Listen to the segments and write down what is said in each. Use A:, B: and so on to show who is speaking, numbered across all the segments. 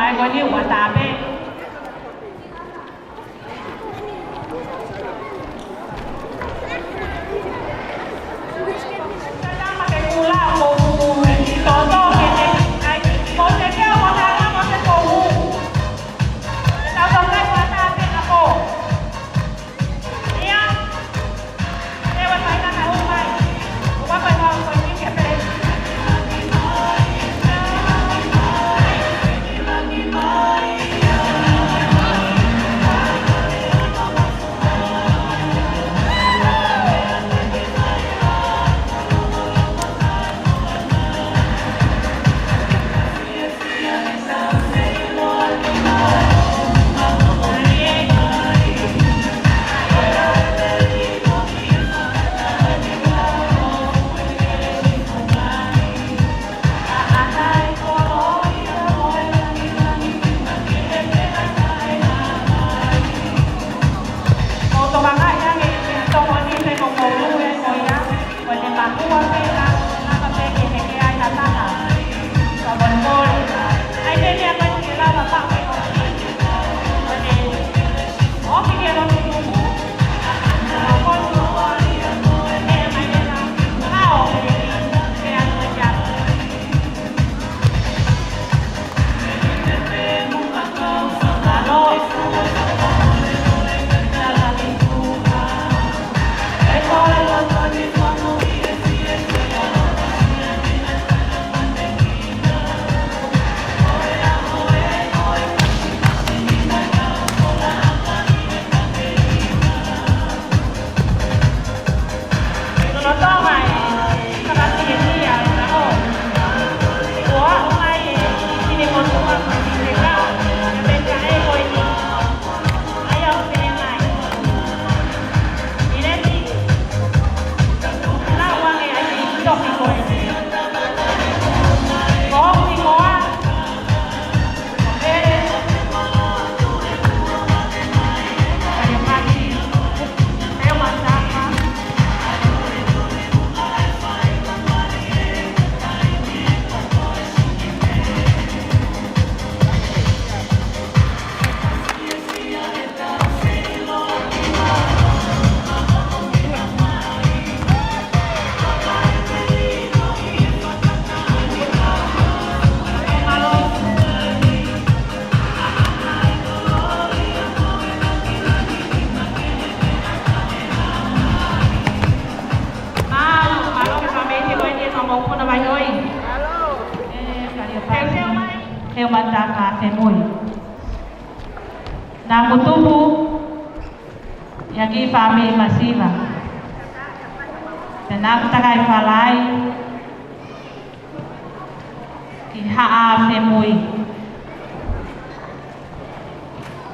A: ai có nhiều quả tạp ấy. Mataka temui na kutubu yaki fami masiva na kutakai falai ki haa temui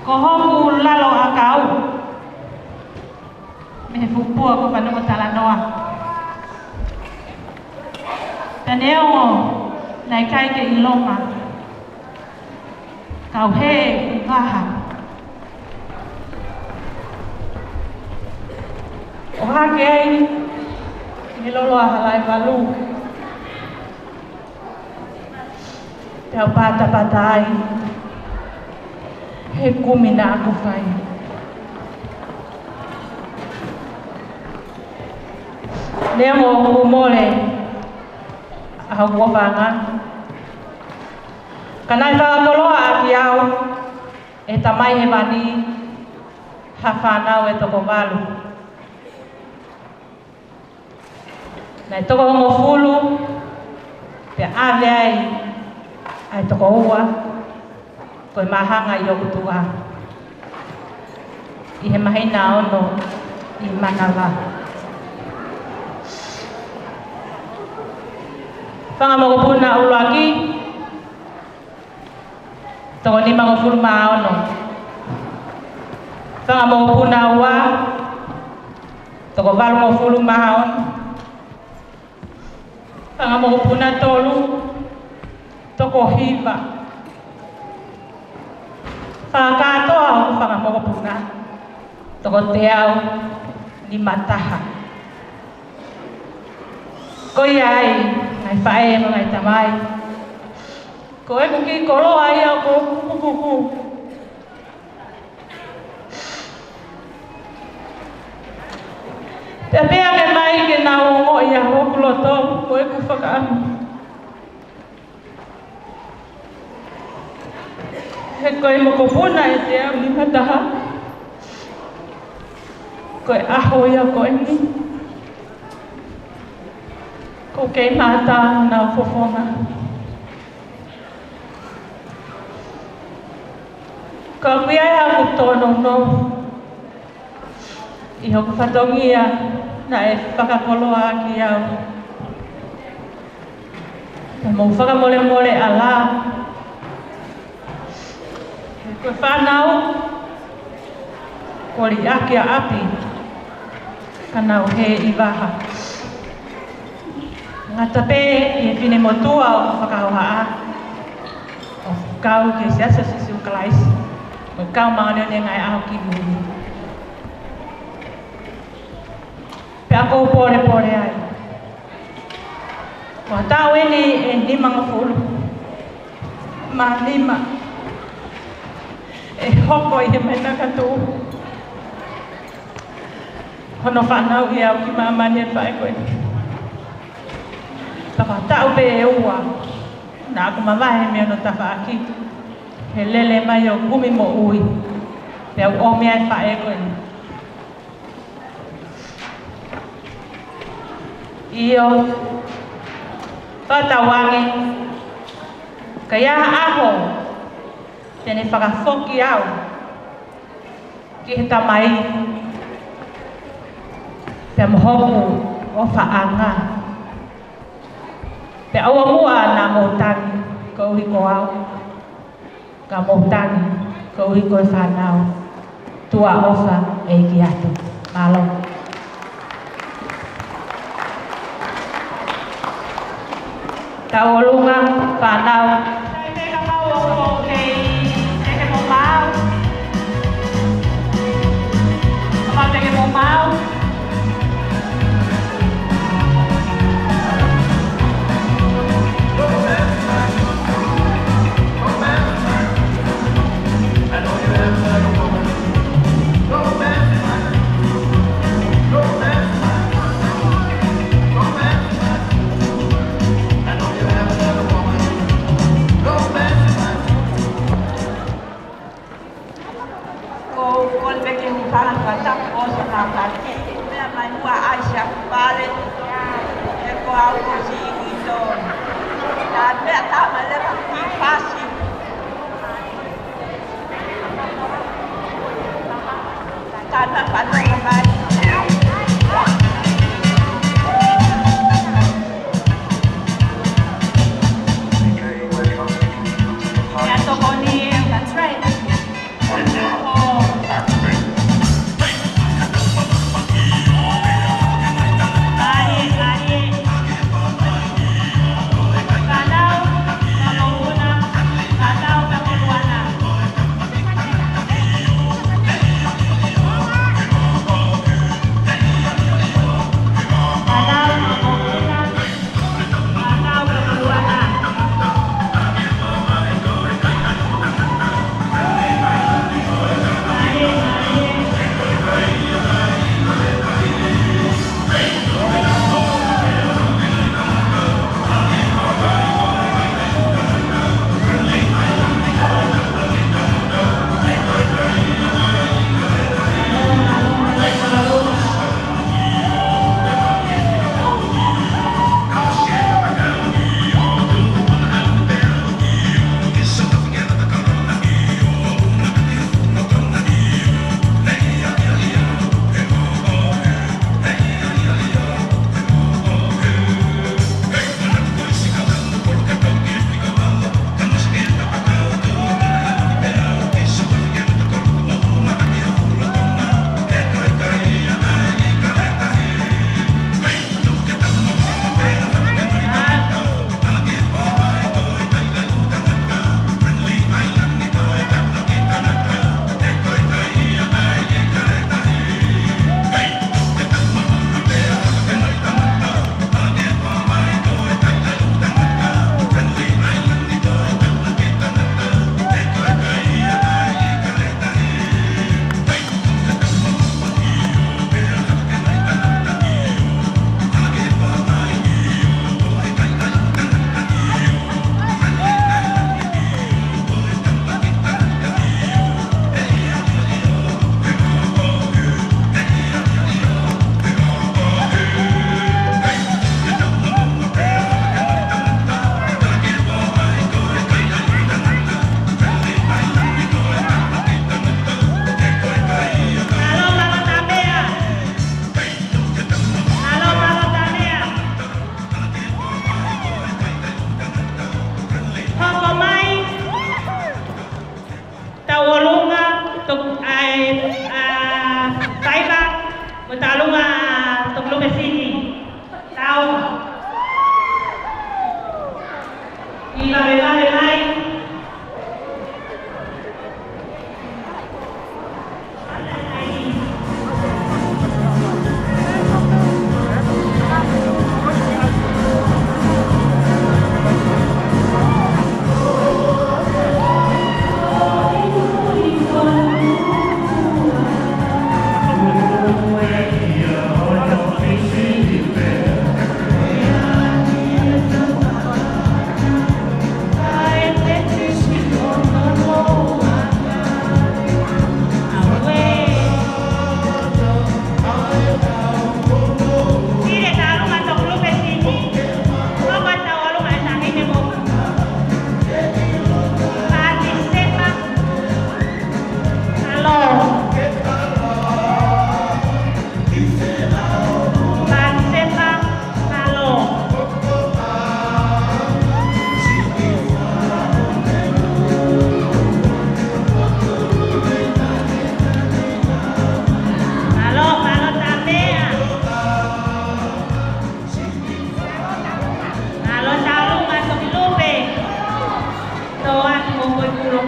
A: kohoku lalo akau me fupua ko panu talanoa taneo nai kai ke iloma kau he ngaha o hake ni lolo halai valu tau pata patai he kumina aku fai nemo umole ahawanga kanai whakakoloa aki au e tamai he mani hawhanau e toko walu. Nei toko hongo fulu te ave ai toko ua koe mahanga i oku tua. I he mahina ono i manala. Whangamokopuna uluaki toko ni mga fulu maono. Whangamokopuna ua toko walu mo fulu maon. Whangamokopuna tolu toko hiva. Whakatoa o whangamokopuna toko teau ni mataha. Ko iai ngai whae mo ngai tamai Ko e kuki kolo ai au ko kukuku. Te pea ke mai ke nā ongo i a hoku loto, ko e ku whakaanu. He koe moko puna e te au ni mataha. Koe aho ia koe ni. Ko kei mata nā whawhonga. Ko kui ai aku tono no. I hoku whatongi ia na e whakakoloa ki au. Te mou whakamole mole a la. E koe whanau. Ko li ake a api. Kanau he i waha. Ngata pē i whine motua o whakahoha a. O kau ke siasa sisiu kalaisi. Mo kau maaneo ne ngai aho ki muri. Pe ako pore pore ai. Ko tau eni e lima ngafulu. Ma lima. E hoko i he mena katu. Hono whanau i au ki mamani e whae koe. Taka tau pe e ua. Nā aku mawahe mea no tawha aki. He lele mai o kumi mo ui. Pe au o mea e whae koe. Iyo. Whatawangi. Ka ia aho. Tene whakawhoki au. Ki he tamai. Pe mohoku o whaanga. Pe aua mua nā mōtani, ko uhi ko au. Ka mōtani, ko uhi ko e whanau. Tua ofa e ki atu. Malo. Ta olunga, whanau. Te ka mau o ko kei, te ke mō mau. Ama te ke mō mau.
B: Go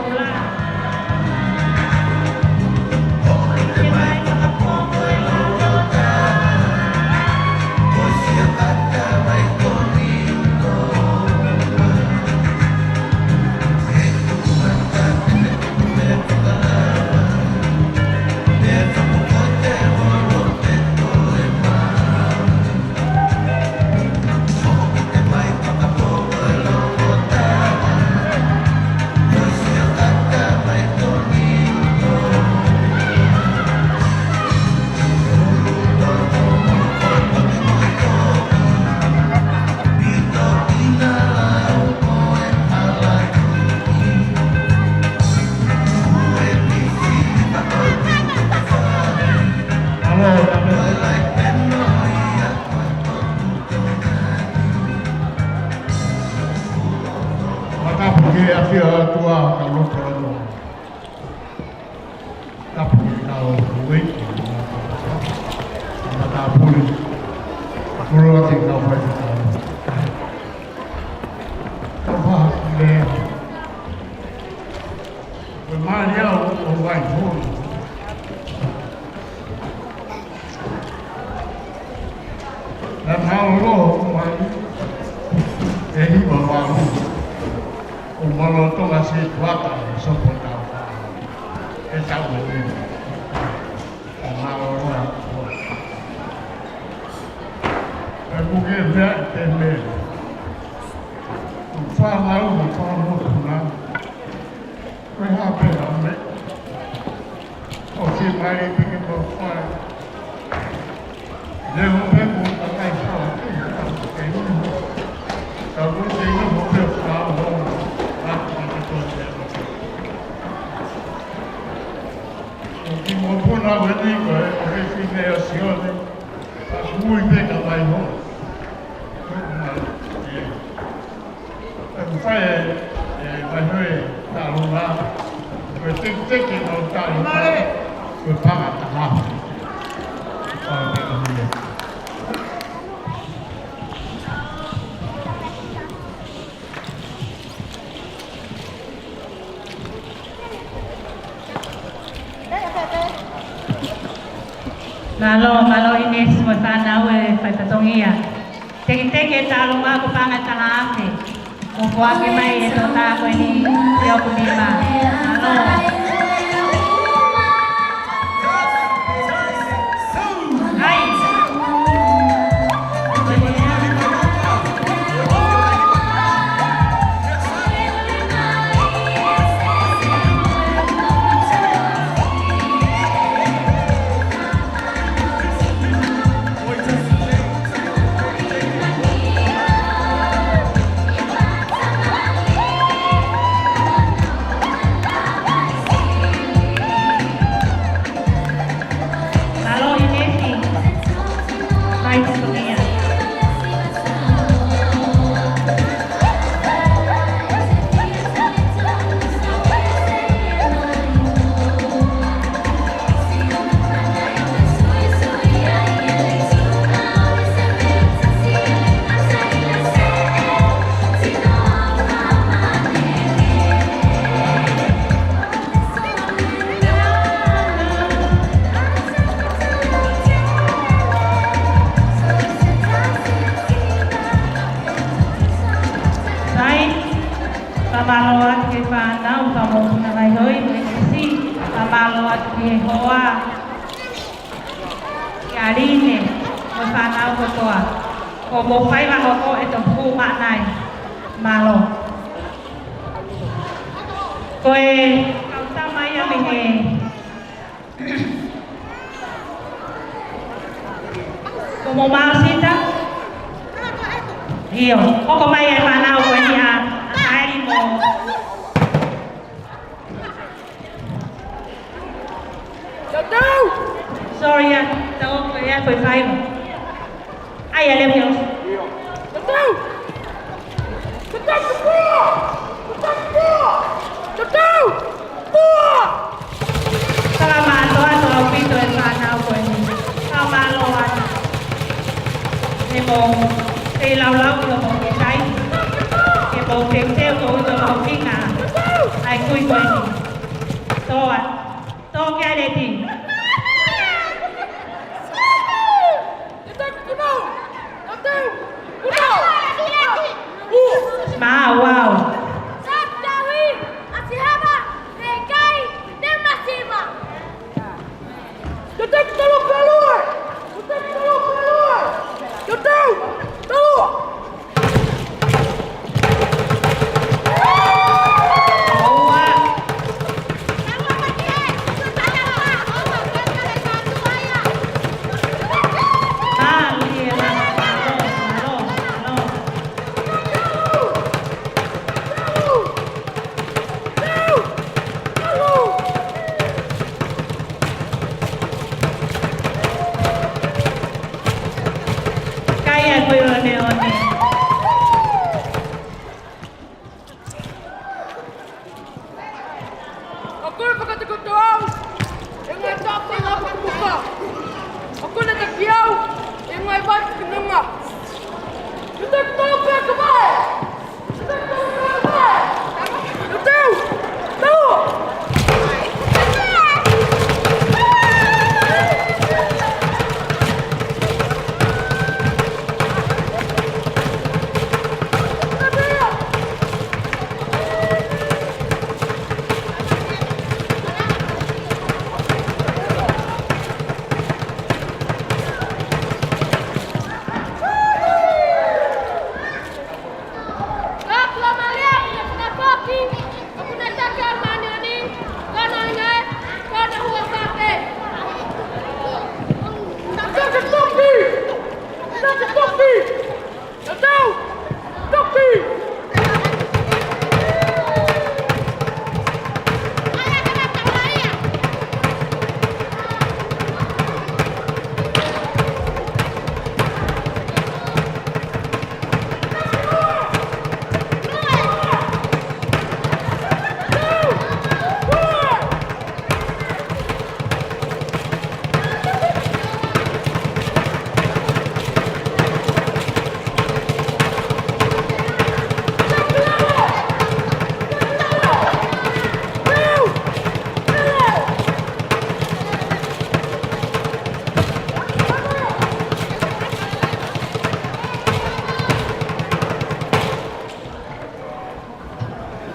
A: pula. Malo Ines mo sana we patatongia. Teke talo nga ko pangat tahake. Kung kuwagi may ito ta ko ni Tio Kulima. Malo. Pamalawat kay Panaw, pamong na ngayon, kasi pamalawat kay Hoa, Yarine, kay Panaw ko to kung bukay ako ito puma na malo. Kaya, kung tama yan kung mumasita, iyo, kung kumaya Panaw ko niya, sorry ya, tao ko ya foi five. Ai ele meu. Tao. Sama lo atau pito en sana ko ni. Sama lo at. Ni mo tay lao lao ko mo ke sai. Ke mo tem tem ko to mo kinga. Ai ai kui koe ni. Toa, toa kia re ti. Ma, wow.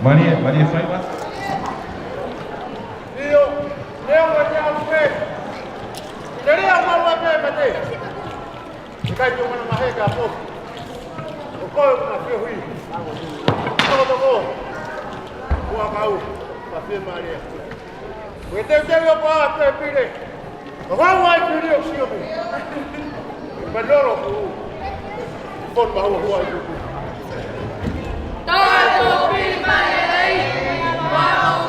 B: Maria Freiba.
C: Leo wajao mpe. Ndio mama mpe mate. Nikaje mwana mahega hapo. Ukoe kuna fio hii. Todo. Kwa kau. Pasi Maria. Wewe kwa hapo pile. Wao ndio sio mimi. Badoro ku. Bon bahu huwa yuko.
D: Todo prima lei.